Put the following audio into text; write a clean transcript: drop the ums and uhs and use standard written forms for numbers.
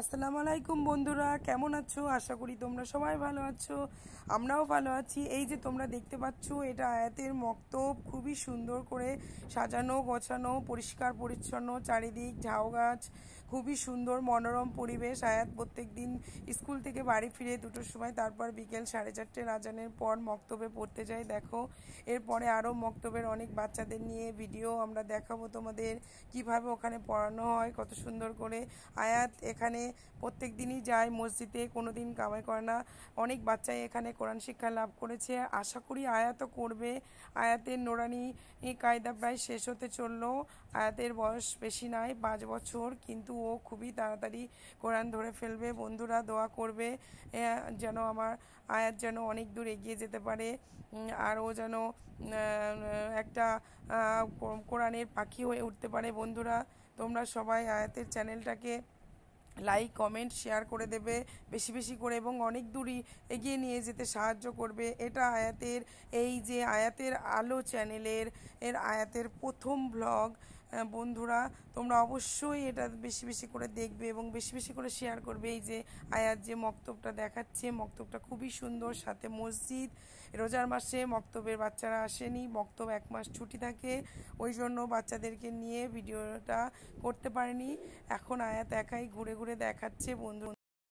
আসসালামু আলাইকুম বন্ধুরা, কেমন আছো? আশা করি তোমরা সবাই ভালো আছো। আমরাও ভালো আছি। এই যে তোমরা দেখতে পাচ্ছ, এটা আয়াতের মক্তব। খুবই সুন্দর করে সাজানো গোছানো, পরিষ্কার পরিচ্ছন্ন, চারিদিক ঝাউ গাছ, খুবই সুন্দর মনোরম পরিবেশ। আয়াত প্রত্যেক দিন স্কুল থেকে বাড়ি ফিরে 2টোর সময়, তারপর বিকেল 4:30 আজানের পর মক্তবে পড়তে যায়। দেখো, এরপরে আরও মক্তবের অনেক বাচ্চাদের নিয়ে ভিডিও আমরা দেখাবো তোমাদের, কিভাবে ওখানে পড়ানো হয়, কত সুন্দর করে। আয়াত এখানে প্রত্যেক দিনই যায় মসজিদে, কোনো দিন কামাই করে না। অনেক বাচ্চাই এখানে কোরআন শিক্ষা লাভ করেছে, আশা করি আয়াতও করবে। আয়াতের নোরানি কায়দা প্রায় শেষ হতে চললো। আয়াতের বয়স বেশি নয়, 5 বছর, কিন্তু ও খুবই তাড়াতাড়ি কোরআন ধরে ফেলবে। বন্ধুরা দোয়া করবে যেন আমার আয়াত যেন অনেক দূর এগিয়ে যেতে পারে, আর ও যেন একটা কোরআনের পাখি হয়ে উঠতে পারে। বন্ধুরা তোমরা সবাই আয়াতের চ্যানেলটাকে লাইক কমেন্ট শেয়ার করে দেবে বেশি বেশি করে, এবং অনেক দূরই এগিয়ে নিয়ে যেতে সাহায্য করবে। এটা আয়াতের, এই যে আয়াতের আলো চ্যানেলের আয়াতের প্রথম ব্লগ। বন্ধুরা তোমরা অবশ্যই এটা বেশি বেশি করে দেখবে এবং বেশি বেশি করে শেয়ার করবে। এই যে আয়াত যে মক্তবটা দেখাচ্ছে, মক্তবটা খুবই সুন্দর, সাথে মসজিদ। রোজার মাসে মক্তবের বাচ্চারা আসেনি, মক্তব 1 মাস ছুটি থাকে, ওই জন্য বাচ্চাদেরকে নিয়ে ভিডিওটা করতে পারেনি। এখন আয়াত একাই ঘুরে ঘুরে দেখাচ্ছে বন্ধু।